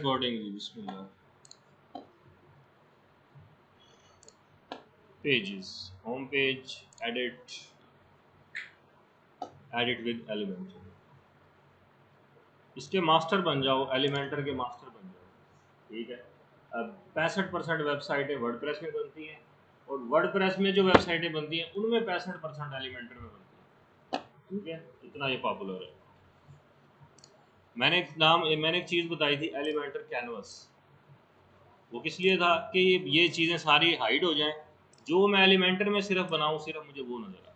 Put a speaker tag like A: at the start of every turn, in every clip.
A: Recording जी बिस्मिल्लाह। Pages, home page, edit, edit with Elementor. इसके मास्टर बन जाओ, एलिमेंटर के मास्टर बन जाओ। ठीक है। अब 65% वेबसाइटें वर्डप्रेस में बनती हैं और वर्डप्रेस में जो वेबसाइटें बनती हैं उनमें 65% एलिमेंटर में बनती हैं। ठीक है, इतना ये पॉपुलर है। मैंने एक चीज़ बताई थी, एलिमेंटर कैनवस। वो किस लिए था कि ये चीज़ें सारी हाइड हो जाएं, जो मैं एलिमेंटर में सिर्फ बनाऊं सिर्फ मुझे वो नज़र आए।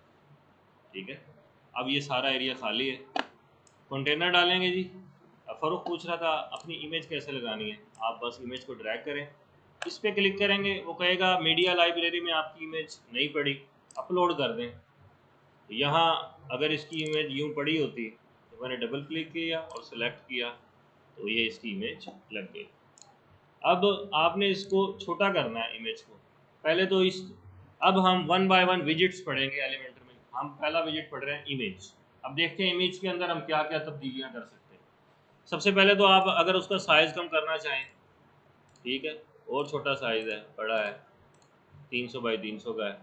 A: ठीक है। अब ये सारा एरिया खाली है, कंटेनर डालेंगे जी। फ़ारूक पूछ रहा था अपनी इमेज कैसे लगानी है। आप बस इमेज को ड्रैग करें, इस पर क्लिक करेंगे, वो कहेगा मीडिया लाइब्रेरी में आपकी इमेज नहीं पड़ी, अपलोड कर दें। यहाँ अगर इसकी इमेज यूँ पड़ी होती तो मैंने डबल क्लिक किया और सिलेक्ट किया तो ये इसकी इमेज लग गई। अब आपने इसको छोटा करना है इमेज को। पहले तो अब हम 1 बाय 1 विजिट्स पढ़ेंगे एलिमेंटर में। हम पहला विजिट पढ़ रहे हैं इमेज। अब देखते हैं इमेज के अंदर हम क्या क्या तब्दीलियां कर सकते हैं। सबसे पहले तो आप अगर उसका साइज़ कम करना चाहें, ठीक है, और छोटा साइज़ है, बड़ा है, 300 बाई 300 का है,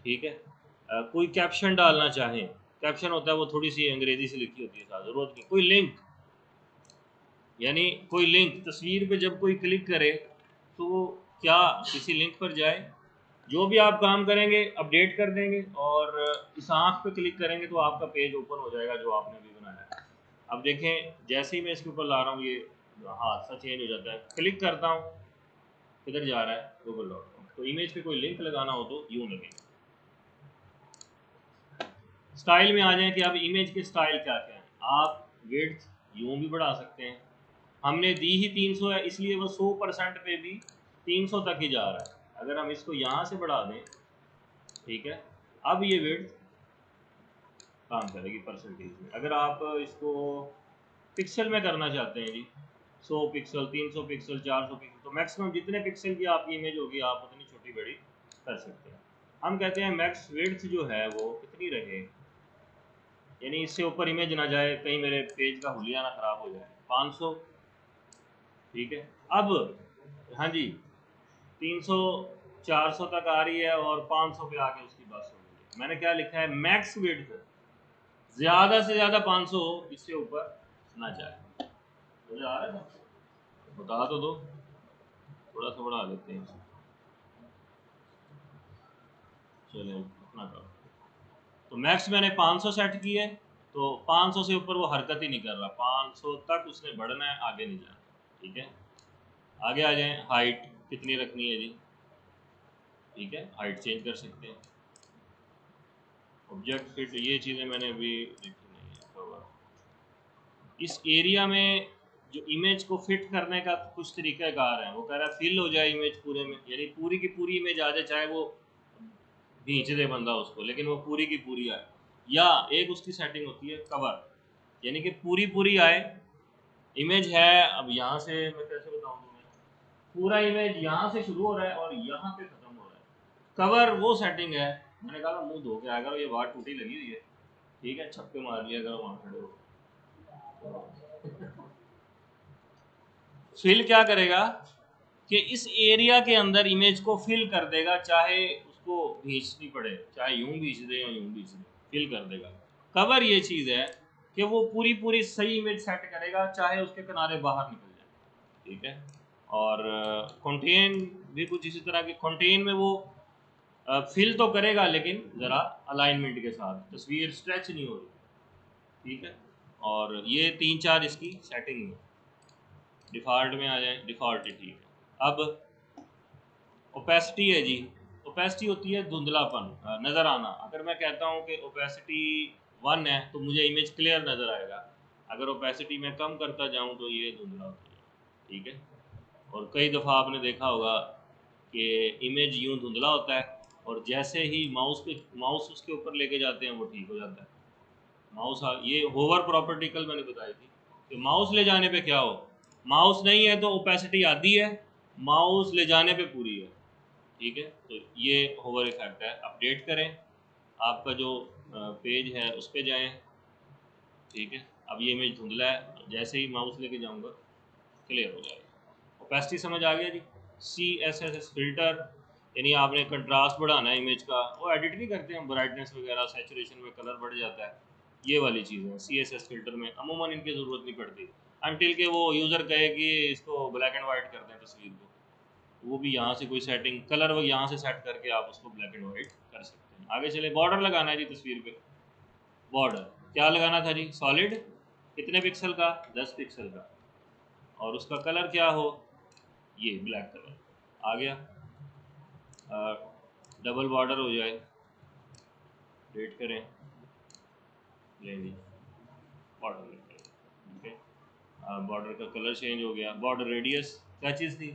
A: ठीक है। कोई कैप्शन डालना चाहें, कैप्शन होता है वो थोड़ी सी अंग्रेजी से लिखी होती है, साथ ज़रूरत नहीं। कोई लिंक, यानी कोई लिंक, तस्वीर पे जब कोई क्लिक करे तो क्या किसी लिंक पर जाए। जो भी आप काम करेंगे अपडेट कर देंगे और इस आँख पे क्लिक करेंगे तो आपका पेज ओपन हो जाएगा जो आपने अभी बनाया है। अब देखें, जैसे ही मैं इसके ऊपर ला रहा हूँ ये हादसा चेंज हो जाता है। क्लिक करता हूँ, किधर जा रहा है, गूगल डॉट कॉम। तो इमेज पे कोई लिंक लगाना हो तो यूँ लगेगा। स्टाइल में आ जाए कि अब इमेज के स्टाइल क्या क्या हैं। आप विड्थ यूँ भी बढ़ा सकते हैं। हमने दी ही 300 है, इसलिए वो 100% पे भी 300 तक ही जा रहा है। अगर हम इसको यहाँ से बढ़ा दें, ठीक है, अब ये विड्थ काम करेगी परसेंटेज में। अगर आप इसको पिक्सल में करना चाहते हैं जी, 100 पिक्सल, 300 पिक्सल, 400 पिक्सल, तो मैक्सिमम जितने पिक्सल की आपकी इमेज होगी आप उतनी छोटी बड़ी कर सकते हैं। हम कहते हैं मैक्स विड्थ जो है वो कितनी रहे, यानी इससे ऊपर इमेज ना जाए, कहीं मेरे पेज का हुलिया ना ख़राब हो जाए। 500, ठीक है। अब हाँ जी, 300 400 तक आ रही है और 500 पे आके उसकी बस हो गई है। मैंने क्या लिखा है, मैक्स विड्थ ज़्यादा से ज़्यादा 500 हो, इससे ऊपर ना जाए। मुझे आ रहा है, बता तो दो, थोड़ा सा बढ़ा लेते हैं। चलें अपना करो। तो मैक्स मैंने 500 सेट की है, तो 500 से ऊपर वो हरकत ही नहीं कर रहा। 500 तक उसने बढ़ना है, आगे नहीं जाना। ठीक है, आगे आ जाएं। हाइट कितनी रखनी है जी, ठीक है, हाइट चेंज कर सकते हैं। ऑब्जेक्ट फिट, ये चीज़ें मैंने अभी देखी नहीं है। कवर, इस एरिया में जो इमेज को फिट करने का कुछ तरीक़ाकार है। वो कह रहा है फिल हो जाए इमेज पूरे में, यानी पूरी की पूरी इमेज आ जाए, चाहे वो खींच दे बंदा उसको, लेकिन वो पूरी की पूरी आए। या एक उसकी सेटिंग होती है कवर, यानी कि पूरी पूरी आए। इमेज है, अब यहाँ से मैं कैसे बताऊँ तुम्हें, पूरा इमेज यहाँ से शुरू हो रहा है और यहाँ पे ख़त्म हो रहा है। कवर वो सेटिंग है, मैंने कहा मुंह धो के आया करो, ये बात टूटी लगी हुई है, ठीक है, छक्के मार लिया करो वहाँ खड़े हो। फिल क्या करेगा कि इस एरिया के अंदर इमेज को फिल कर देगा, चाहे उसको खींचनी पड़े, चाहे यूं खींच दे या यूं खींच दे, फिल कर देगा। कवर ये चीज़ है कि वो पूरी पूरी सही इमेज सेट करेगा, चाहे उसके किनारे बाहर निकल जाए। ठीक है। और कंटेन भी कुछ इसी तरह के, कंटेन में वो फिल तो करेगा लेकिन ज़रा अलाइनमेंट के साथ, तस्वीर स्ट्रेच नहीं हो रही। ठीक है। और ये 3-4 इसकी सेटिंग है। डिफ़ॉल्ट में आ जाए, डिफ़ॉल्ट ही ठीक है। अब ओपेसिटी है जी। ओपेसिटी होती है धुंधलापन, नज़र आना। अगर मैं कहता हूँ कि ओपेसिटी 1 है तो मुझे इमेज क्लियर नज़र आएगा। अगर ओपेसिटी मैं कम करता जाऊँ तो ये धुंधला होता है। ठीक है। और कई दफ़ा आपने देखा होगा कि इमेज यूँ धुंधला होता है और जैसे ही माउस उसके ऊपर लेके जाते हैं वो ठीक हो जाता है। ये होवर प्रॉपर्टी कल मैंने बताई थी कि माउस ले जाने पे क्या हो, माउस नहीं है तो ओपेसिटी आधी है, माउस ले जाने पे पूरी है। ठीक है। तो ये होवर इफेक्ट है। अपडेट करें, आपका जो पेज है उस पर जाएँ। ठीक है। अब ये इमेज धुंधला है, जैसे ही माउस लेके जाऊंगा क्लियर हो जाएगा। ओपेसिटी समझ आ गया जी। CSS फिल्टर यानी आपने कंट्रास्ट बढ़ाना है इमेज का, वो एडिट नहीं करते हैं, ब्राइटनेस वगैरह सैचुरेशन में कलर बढ़ जाता है, ये वाली चीज़ें CSS फिल्टर में अमूमन इनकी ज़रूरत नहीं पड़ती अनटिल के वो यूज़र कहे कि इसको ब्लैक एंड वाइट कर दें तस्वीर को, वो भी यहाँ से कोई सेटिंग कलर वो यहाँ से सेट करके आप उसको ब्लैक एंड वाइट कर सकते हैं। आगे चले, बॉर्डर लगाना है जी तस्वीर पे। बॉर्डर क्या लगाना था जी? सॉलिड कितने पिक्सल का? 10 पिक्सल का, और उसका कलर क्या हो? ये ब्लैक कलर आ गया। डबल बॉर्डर हो जाए, वेट करें, ले जी बॉर्डर लग गया, ठीक है। बॉर्डर का कलर चेंज हो गया। बॉर्डर रेडियस क्या चीज़ थी?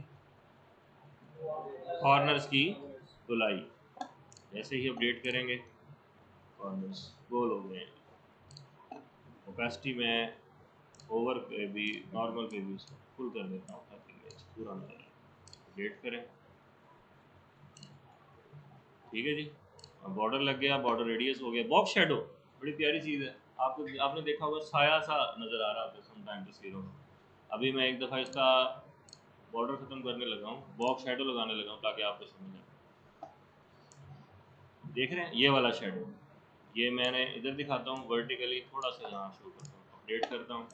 A: कॉर्नर्स की गोलाई, जैसे ही अपडेट करेंगे कॉर्नर्स गोल हो गए। ओपेसिटी में ओवर पे भी नॉर्मल पे भी उसको फुल कर देता हूँ ताकि इमेज पूरा नजर आए। अपडेट करें, ठीक है जी। बॉर्डर लग गया, बॉर्डर रेडियस हो गया। बॉक्स शेडो बड़ी प्यारी चीज़ है, आपने देखा होगा साया सा नज़र आ रहा होता है समटाइम तस्वीरों में। अभी मैं एक दफ़ा इसका बॉर्डर ख़त्म करने लगा हूँ, बॉक्स शेडो लगाने लगा हूँ ताकि आपको समझ आए। देख रहे हैं ये वाला शेडो, ये मैंने इधर दिखाता हूँ वर्टिकली, थोड़ा सा यहाँ शो करता हूँ, अपडेट करता हूँ,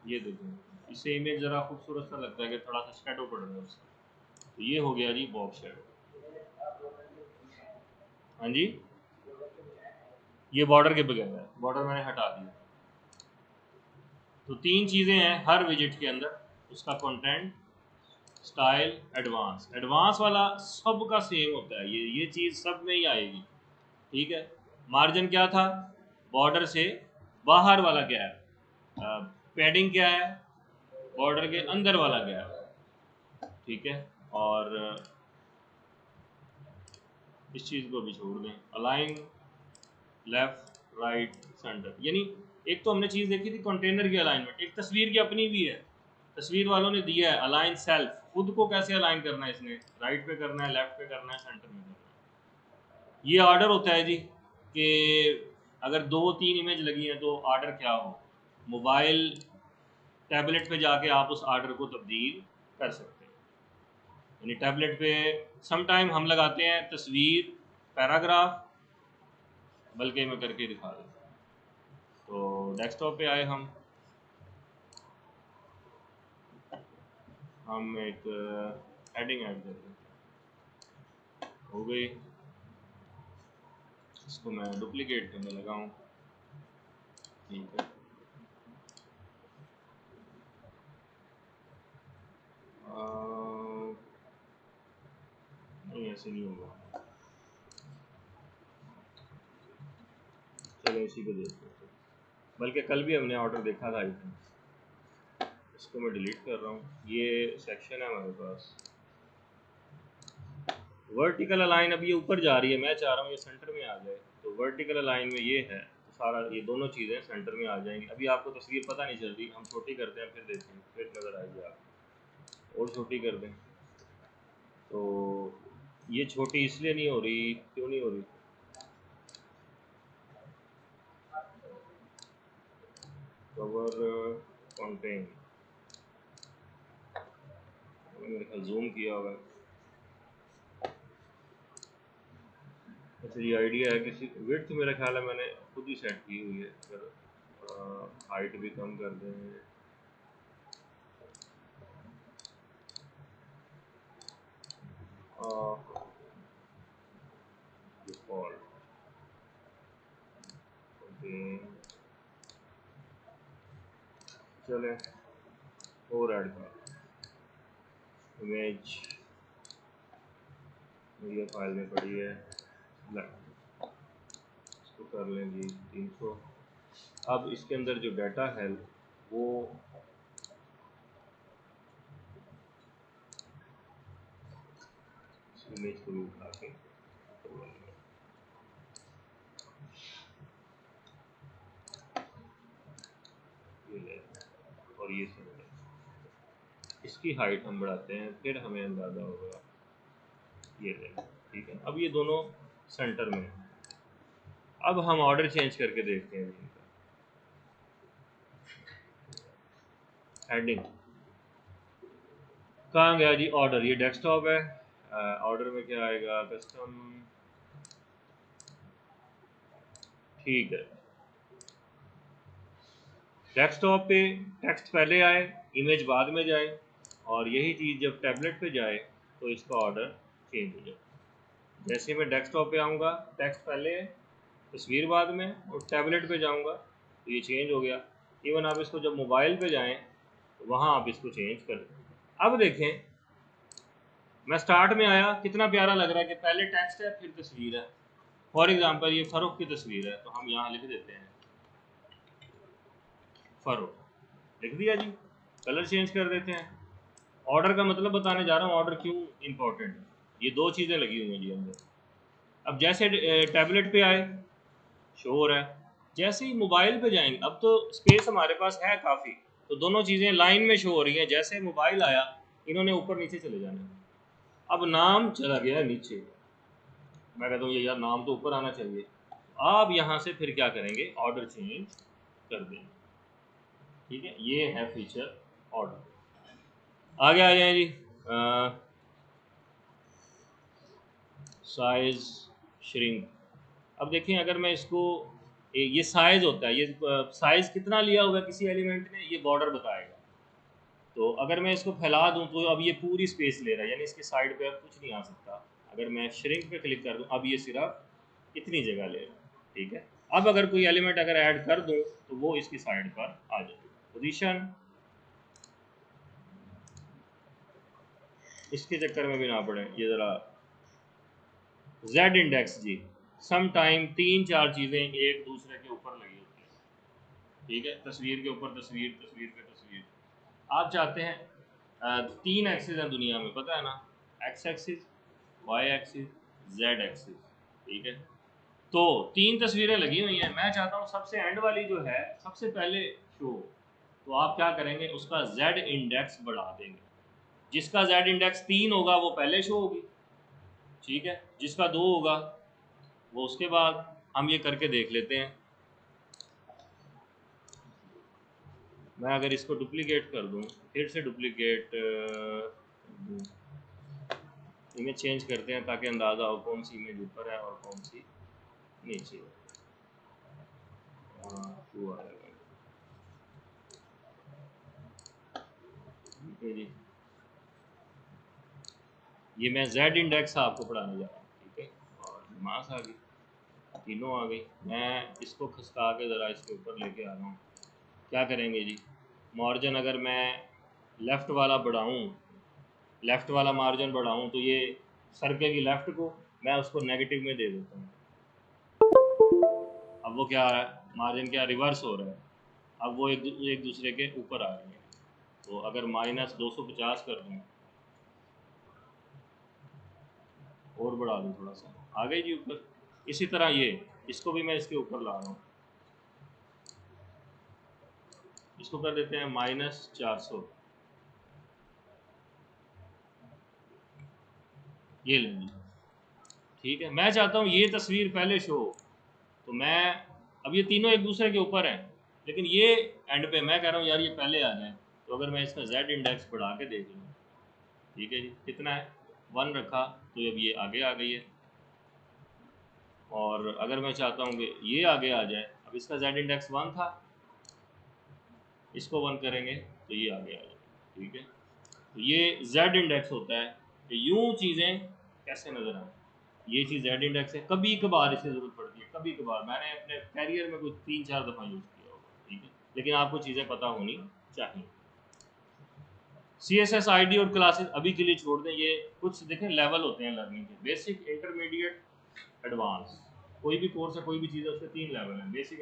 A: ये देखो इससे इमेज ज़रा खूबसूरत सा लगता है कि थोड़ा सा शेडो पड़ रहा है उसका। तो ये हो गया जी बॉक्स शेडो। हाँ जी, ये बॉर्डर के बगैर है, बॉर्डर मैंने हटा दिया। तो तीन चीज़ें हैं हर विजिट के अंदर, उसका कंटेंट, स्टाइल, एडवांस। एडवांस वाला सब का सेम होता है, ये चीज़ सब में ही आएगी, ठीक है। मार्जिन क्या था? बॉर्डर से बाहर वाला गैप। पैडिंग क्या है? बॉर्डर के अंदर वाला गैप, ठीक है। और इस चीज़ को भी छोड़ दें। अलाइन लेफ्ट राइट सेंटर, यानी एक तो हमने चीज़ देखी थी कंटेनर की अलाइनमेंट, एक तस्वीर की अपनी भी है। तस्वीर वालों ने दिया है अलाइन सेल्फ, खुद को कैसे अलाइन करना है, इसने राइट पे करना है, लेफ्ट पे करना है, सेंटर में करना है। ये ऑर्डर होता है जी कि अगर 2-3 इमेज लगी हैं तो ऑर्डर क्या हो, मोबाइल टैबलेट पे जाके आप उस ऑर्डर को तब्दील कर सकते हैं। यानी टैबलेट पे सम टाइम हम लगाते हैं तस्वीर पैराग्राफ, बल्कि मैं करके दिखा दूँ। तो डेस्कटॉप पे आए हम एक हेडिंग ऐड कर देते हैं, हो गई। इसको मैं डुप्लीकेट करने लगा हूँ, ठीक है। नहीं ऐसे नहीं होगा, चलो इसी को देखते हैं। बल्कि कल भी हमने ऑर्डर देखा था आइटम, इसको मैं डिलीट कर रहा हूँ। ये सेक्शन है हमारे पास, वर्टिकल अलाइन अब ये ऊपर जा रही है, मैं चाह रहा हूँ ये सेंटर में आ जाए। तो वर्टिकल अलाइन में ये है, तो सारा ये दोनों चीज़ें सेंटर में आ जाएंगी। अभी आपको तस्वीर पता नहीं चल रही, हम छोटी करते हैं फिर देखते हैं, फिर नज़र आएगी आप। और छोटी कर दें, तो ये छोटी इसलिए नहीं हो रही, क्यों नहीं हो रही? कवर कंटेन, मेरे ख्याल जूम किया होगा। अच्छा ये आइडिया है किसी विड्थ, मेरा ख्याल है मैंने खुद ही सेट की हुई है। अगर हाइट भी कम कर दें, डिफ़ॉल्ट चले और ऐड कर इमेज, ये फाइल में पड़ी है, इसको कर लें जी 300। अब इसके अंदर जो डाटा है वो इमेज को भी उठा के ये ले, और ये सब इसकी हाइट हम बढ़ाते हैं, फिर हमें अंदाज़ा होगा, ये ले, ठीक है। अब ये दोनों सेंटर में है। अब हम ऑर्डर चेंज करके देखते हैं इनका। हेडिंग कहाँ गया जी? ऑर्डर, ये डेस्कटॉप है। ऑर्डर में क्या आएगा? कस्टम, ठीक है। डेस्कटॉप पे टेक्स्ट पहले आए, इमेज बाद में जाए, और यही चीज़ जब टैबलेट पे जाए तो इसका ऑर्डर चेंज हो जाए। जैसे मैं डेस्कटॉप पे आऊँगा, टेक्स्ट पहले है, तस्वीर बाद में, और टैबलेट पे जाऊँगा तो ये चेंज हो गया। इवन आप इसको जब मोबाइल पे जाएं तो वहाँ आप इसको चेंज कर दें। अब देखें, मैं स्टार्ट में आया, कितना प्यारा लग रहा है कि पहले टेक्स्ट है फिर तस्वीर है। फॉर एग्जांपल ये फ़ारूक की तस्वीर है, तो हम यहाँ लिख देते हैं फ़ारूक, लिख दिया जी। कलर चेंज कर देते हैं। ऑर्डर का मतलब बताने जा रहा हूँ, ऑर्डर क्यों इंपॉर्टेंट है। ये दो चीज़ें लगी हुई हैं जी अंदर। अब जैसे टैबलेट पे आए, शो हो रहा है। जैसे ही मोबाइल पे जाएंगे, अब तो स्पेस हमारे पास है काफ़ी, तो दोनों चीज़ें लाइन में शो हो रही हैं। जैसे मोबाइल आया, इन्होंने ऊपर नीचे चले जाना है। अब नाम चला गया नीचे, मैं कहता हूँ ये यार नाम तो ऊपर आना चाहिए। आप यहाँ से फिर क्या करेंगे? ऑर्डर चेंज कर देंगे। ठीक है, ये है फीचर ऑर्डर। आगे आ जाए जी। Size shrink. अब देखें, अगर मैं इसको ये साइज होता है, ये साइज कितना लिया होगा किसी एलिमेंट ने, ये बॉर्डर बताएगा। तो अगर मैं इसको फैला दूं तो अब ये पूरी स्पेस ले रहा है, यानी इसके साइड पे अब कुछ नहीं आ सकता। अगर मैं श्रिंक पे क्लिक कर दूं, अब ये सिर्फ इतनी जगह ले रहा है। ठीक है, अब अगर कोई एलिमेंट अगर ऐड कर दूं तो वो इसकी साइड पर आ जाए। पोजीशन, इसके चक्कर में भी ना पड़े, ये ज़रा जेड इंडेक्स जी। सम टाइम 3-4 चीज़ें एक दूसरे के ऊपर लगी होती हैं। ठीक है, तस्वीर के ऊपर तस्वीर, तस्वीर पे तस्वीर। आप चाहते हैं 3 एक्सिस हैं दुनिया में, पता है ना, X axis, Y axis, Z axis. ठीक है, तो 3 तस्वीरें लगी हुई हैं। मैं चाहता हूँ सबसे एंड वाली जो है सबसे पहले शो, तो आप क्या करेंगे? उसका जेड इंडेक्स बढ़ा देंगे। जिसका जेड इंडेक्स 3 होगा वो पहले शो होगी। ठीक है, जिसका 2 होगा वो उसके बाद। हम ये करके देख लेते हैं। मैं अगर इसको डुप्लीकेट कर दूं, फिर से डुप्लीकेट इमेज चेंज करते हैं ताकि अंदाज़ा हो कौन सी इमेज ऊपर है और कौन सी नीचे है। वो आएगा जी। ये मैं जेड इंडेक्स आपको पढ़ाने जा रहा हूँ। ठीक है, और मास आ गई, तीनों आ गई। मैं इसको खसका के ज़रा इसके ऊपर लेके आ रहा हूँ। क्या करेंगे जी? मार्जिन अगर मैं लेफ़्ट वाला बढ़ाऊँ, लेफ़्ट वाला मार्जिन बढ़ाऊँ, तो ये सर्कल की लेफ़्ट को मैं उसको नेगेटिव में दे देता हूँ। अब वो क्या है, मार्जिन क्या रिवर्स हो रहा है। अब वो एक दूसरे के ऊपर आ रही है। तो अगर -250 कर दूँ और बढ़ा दूँ थोड़ा सा, आ गई जी ऊपर। इसी तरह ये, इसको भी मैं इसके ऊपर ला रहा हूँ, इसको कर देते हैं -400। ये लेंगे। ठीक है, मैं चाहता हूँ ये तस्वीर पहले शो हो, तो मैं, अब ये तीनों एक दूसरे के ऊपर हैं, लेकिन ये एंड पे मैं कह रहा हूँ यार ये पहले आ जाए। तो अगर मैं इसका जेड इंडेक्स बढ़ा के देख लूँ, ठीक है जी, कितना है, 1 रखा, तो अब ये आगे आ गई है। और अगर मैं चाहता हूँ कि ये आगे आ जाए, अब इसका जेड इंडेक्स 1 था, इसको 1 करेंगे तो ये आगे आ जाए। ठीक है, तो ये जेड इंडेक्स होता है कि यूँ चीज़ें कैसे नज़र आए। ये चीज़ जेड इंडेक्स है। कभी कभार इसकी ज़रूरत पड़ती है, कभी कभार। मैंने अपने कैरियर में कुछ 3-4 दफ़ा यूज़ किया होगा। ठीक है, लेकिन आपको चीज़ें पता होनी चाहिए। CSS ID और क्लासेस अभी के लिए छोड़ दें। ये कुछ देखें लेवल होते हैं लर्निंग के, बेसिक, इंटरमीडिएट, एडवांस। कोई भी कोर्स है, कोई भी चीज़ है, उसके 3 लेवल हैं, बेसिक,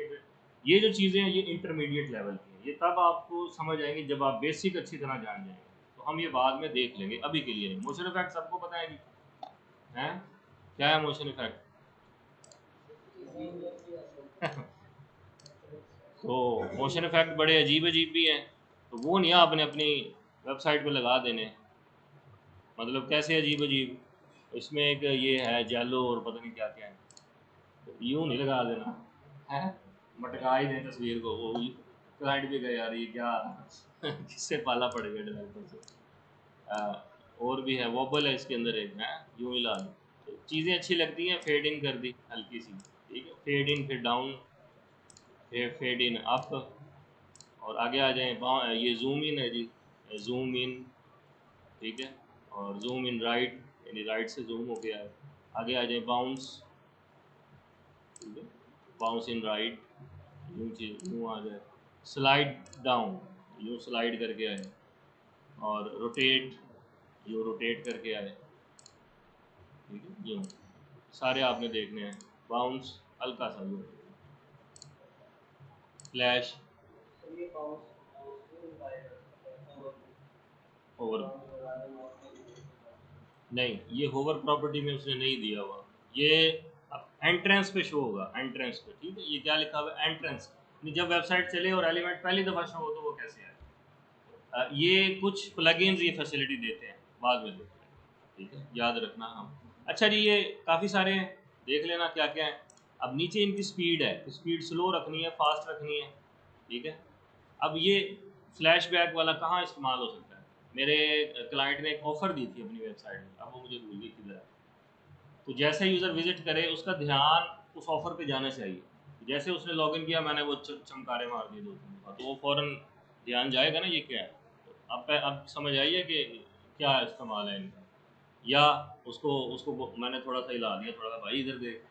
A: ये जो चीज़ें हैं ये इंटरमीडिएट लेवल की हैं। ये तब आपको समझ आएंगे जब आप बेसिक अच्छी तरह जान जाएंगे। तो हम ये बाद में देख लेंगे, अभी के लिए नहीं। मोशन इफेक्ट सबको पता है कि हैं, क्या है मोशन इफेक्ट? तो मोशन इफेक्ट बड़े अजीब अजीब भी हैं, तो वो नहीं आपने अपनी वेबसाइट पे लगा देने। मतलब कैसे अजीब अजीब? इसमें एक ये है जेलो और पता नहीं क्या क्या है, तो यूँ नहीं लगा देना है, मटका ही दें तस्वीर को। वो क्लाइंट भी गए यार ये क्या किससे पाला पड़ गया डेवलपर से। और भी है, वॉबल है इसके अंदर एक है, यूं ही ला लो तो चीज़ें अच्छी लगती हैं। फेड इन कर दी हल्की सी, ठीक है, फेड इन फिर डाउन, फिर फेड इन अप, और आगे आ जाए ये जूम इन है जी, जूम इन, ठीक है, और जूम इन राइट, यानी राइट से जूम हो गया है। आगे आ जाए बाउंस, ठीक है, बाउंस इन राइट, यूँ आ जाए, स्लाइड डाउन, यूँ स्लाइड करके आए, और रोटेट, यूँ रोटेट करके आए, ठीक है, यूँ सारे आपने देखने हैं। बाउंस हल्का सा यूँ, फ्लैश, ओवर, नहीं ये होवर प्रॉपर्टी में उसने नहीं दिया हुआ, ये एंट्रेंस पे शो होगा, एंट्रेंस पे, ठीक है, ये क्या लिखा हुआ है, एंट्रेंस, जब वेबसाइट चले और एलिमेंट पहली दफ़ा शो हो तो वो कैसे आए। ये कुछ प्लगइन्स ये फैसिलिटी देते हैं, बाद में देते हैं, ठीक है, याद रखना हम। अच्छा जी, ये काफ़ी सारे हैं, देख लेना क्या क्या है। अब नीचे इनकी स्पीड है, स्पीड स्लो रखनी है, फास्ट रखनी है, ठीक है। अब ये फ्लैशबैक वाला कहाँ इस्तेमाल हो सकता है, मेरे क्लाइंट ने एक ऑफ़र दी थी अपनी वेबसाइट में, अब वो मुझे भूल गई किधर है। तो जैसे यूज़र विजिट करे उसका ध्यान उस ऑफ़र पे जाना चाहिए। जैसे उसने लॉगिन किया, मैंने वो चमकारे मार दिए 2-3 दफ़ा, तो वो फ़ौरन ध्यान जाएगा ना ये क्या है। अब समझ आइए कि क्या इस्तेमाल है इनका। या उसको उसको मैंने थोड़ा सा हिला दिया, थोड़ा सा भाई इधर देख,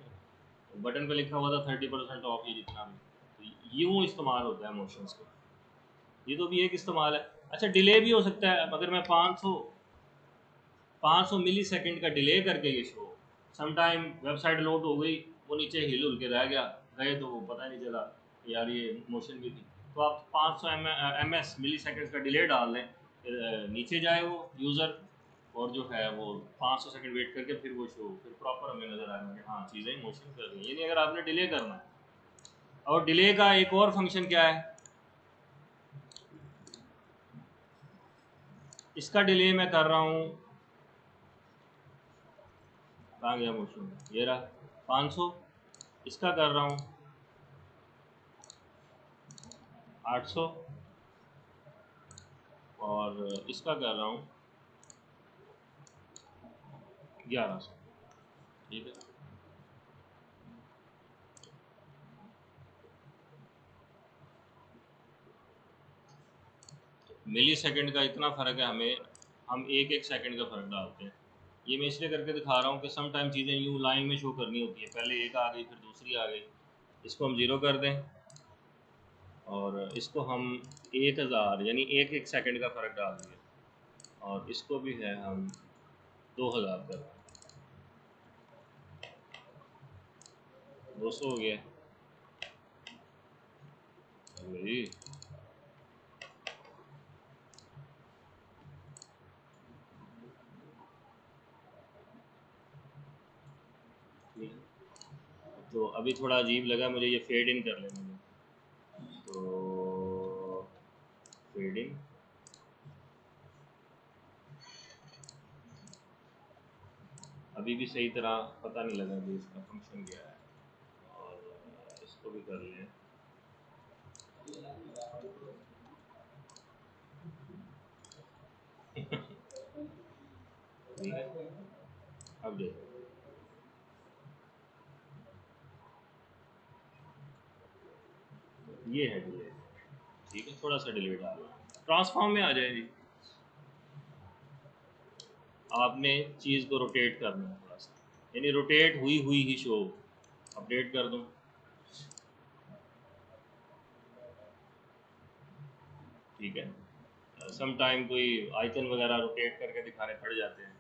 A: तो बटन पे लिखा हुआ था 30% ऑफ, ये जितना भी, तो यूँ इस्तेमाल होता है मोशंस का, ये तो भी एक इस्तेमाल है। अच्छा, डिले भी हो सकता है, अगर मैं 500 मिली सेकेंड का डिले करके ये शो, समटाइम वेबसाइट लोड हो गई, वो नीचे हिल उल के रह गया, गए तो वो पता नहीं चला यार ये मोशन भी थी, तो आप 500 एम एस मिली सेकेंड का डिले डाल दें, फिर नीचे जाए वो यूज़र, और जो है वो 500 सेकंड वेट करके फिर वो शो, फिर प्रॉपर हमें नज़र आएगा कि हाँ चीज़ें मोशन कर रही हैं। यानी अगर आपने डिले करना है, और डिले का एक और फंक्शन क्या है, इसका डिले मैं कर रहा हूँ, कहाँ गया मोशन, ये रहा 500, इसका कर रहा हूँ 800, और इसका कर रहा हूँ 1100, ठीक है। मिली सेकंड का इतना फ़र्क है, हमें हम एक एक सेकंड का फ़र्क डालते हैं। ये मैं इसलिए करके दिखा रहा हूँ कि सम टाइम चीज़ें यूँ लाइन में शो करनी होती है, पहले एक आ गई फिर दूसरी आ गई, इसको हम ज़ीरो कर दें, और इसको हम 1000 यानी एक एक सेकंड का फ़र्क डाल दिया, और इसको भी है हम 2000 कर, 200 हो गया भाई। तो अभी थोड़ा अजीब लगा मुझे, ये फेड इन कर लेने में, तो फेड इन, अभी भी सही तरह पता नहीं लगा कि इसका फंक्शन क्या है, और इसको भी कर लें, ठीक है। अब देखो, ये है डिले, ठीक है, थोड़ा सा डिले डालो, ट्रांसफॉर्म में आ जाए जी। आपने चीज़ को रोटेट करना है थोड़ा सा, यानी रोटेट हुई हुई ही शो, अपडेट कर दूँ, ठीक है। सम टाइम कोई आइकन वगैरह रोटेट करके दिखाने पड़ जाते हैं।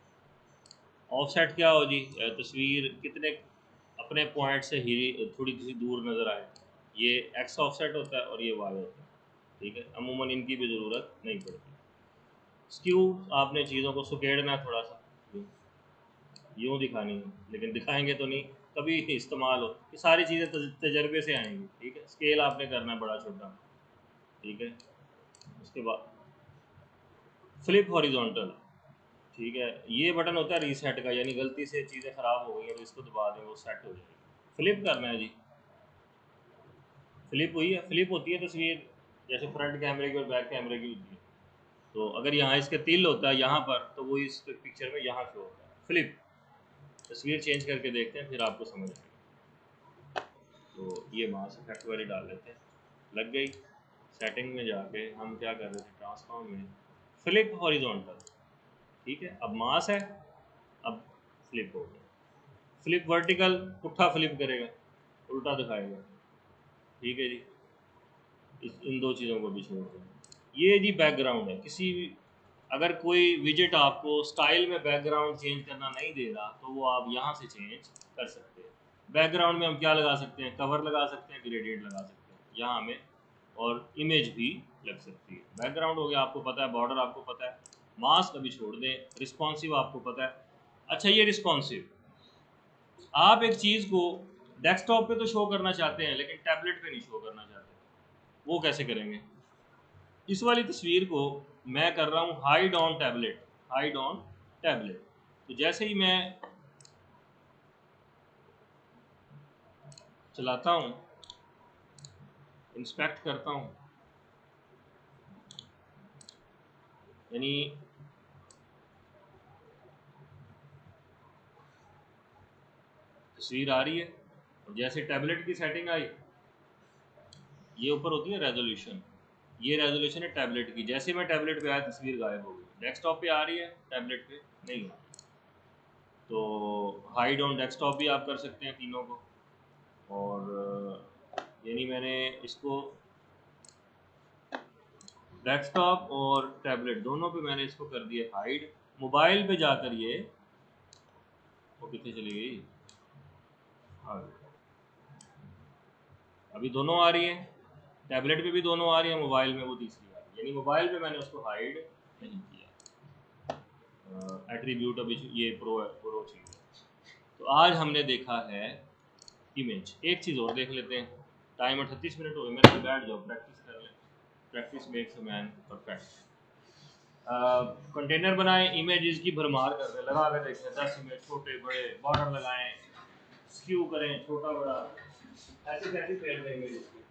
A: ऑफसेट क्या हो जी, तस्वीर कितने अपने पॉइंट से ही थोड़ी सी दूर नज़र आए, ये एक्स ऑफसेट होता है और ये वाई होता है, ठीक है, अमूमन इनकी भी ज़रूरत नहीं पड़ती। स्क्यू, आपने चीज़ों को सुकेड़ना है थोड़ा सा, यूँ दिखानी है, लेकिन दिखाएंगे तो नहीं, कभी इस्तेमाल हो, ये सारी चीज़ें तजर्बे से आएंगी, ठीक है। स्केल आपने करना है बड़ा छोटा, ठीक है। उसके बाद फ्लिप हॉरिजॉन्टल, ठीक है, ये बटन होता है रीसेट का, यानी गलती से चीज़ें ख़राब हो गई हैं तो इसको दबा दें वो सेट हो जाएगी। फ्लिप करना है जी, फ्लिप हुई है, फ्लिप होती है तस्वीर, जैसे फ्रंट कैमरे की और बैक कैमरे की होती है, तो अगर यहाँ इसके तिल होता है यहाँ पर, तो वो इस पिक्चर में यहाँ शो होता है। फ्लिप, तस्वीर चेंज करके देखते हैं, फिर आपको समझ आएगा। तो ये मास इफेक्ट वाली डाल लेते हैं, लग गई। सेटिंग में जाके हम क्या कर रहे थे, ट्रांसफॉर्म में फ्लिप हॉरिजॉन्टल, ठीक है। अब मास है, अब फ्लिप हो गया। फ्लिप वर्टिकल, पुट्ठा फ्लिप करेगा, उल्टा दिखाएगा, ठीक है जी। इन दो चीज़ों को भी छोड़ दें। ये जी बैकग्राउंड है। किसी भी अगर कोई विजेट आपको स्टाइल में बैकग्राउंड चेंज करना नहीं दे रहा, तो वो आप यहाँ से चेंज कर सकते हैं। बैकग्राउंड में हम क्या लगा सकते हैं, कवर लगा सकते हैं, ग्रेडियंट लगा सकते हैं यहाँ हमें, और इमेज भी लग सकती है। बैकग्राउंड हो गया, आपको पता है, बॉर्डर आपको पता है, मास्क अभी छोड़ दें, रिस्पॉन्सिव आपको पता है। अच्छा, ये रिस्पॉन्सिव, आप एक चीज़ को डेस्कटॉप पे तो शो करना चाहते हैं, लेकिन टैबलेट पे नहीं शो करना चाहते, वो कैसे करेंगे? इस वाली तस्वीर को मैं कर रहा हूँ hide on tablet, hide on tablet. तो जैसे ही मैं चलाता हूँ, इंस्पेक्ट करता हूँ, यानी तस्वीर आ रही है, और जैसे टैबलेट की सेटिंग आई, ये ऊपर होती है रेजोल्यूशन, ये रेजोल्यूशन है टैबलेट की। जैसे मैं टैबलेट पे आया, तस्वीर गायब हो गई। डेस्कटॉप पे आ रही है, टैबलेट पे नहीं आ रही। तो हाइड ऑन डेस्कटॉप भी आप कर सकते हैं तीनों को। और यानी मैंने इसको डेस्कटॉप और टैबलेट दोनों पे मैंने इसको कर दिया हाइड। मोबाइल पे जाकर ये वो कितने चली गई, अभी दोनों आ रही है, टैबलेट पे भी दोनों आ रही है, मोबाइल में वो तीसरी आ रही है। यानी मोबाइल पे मैंने उसको हाइड नहीं किया। एट्रीब्यूट अभी ये प्रो चीज़ है। तो आज हमने देखा है इमेज। एक चीज़ और देख लेते हैं, टाइम 38 मिनट हो गए, मेरे पे बैठ जाओ, प्रैक्टिस कर लें। Practice makes a man perfect. Container बनाएं, इमेजेस की भरमार कर रहे हैं, लगा कर देखें 10 इमेज, छोटे बड़े, बॉर्डर लगाएं, स्क्यू करें छोटा बड़ा, ऐसे कैसे फेल करेंगे इसकी।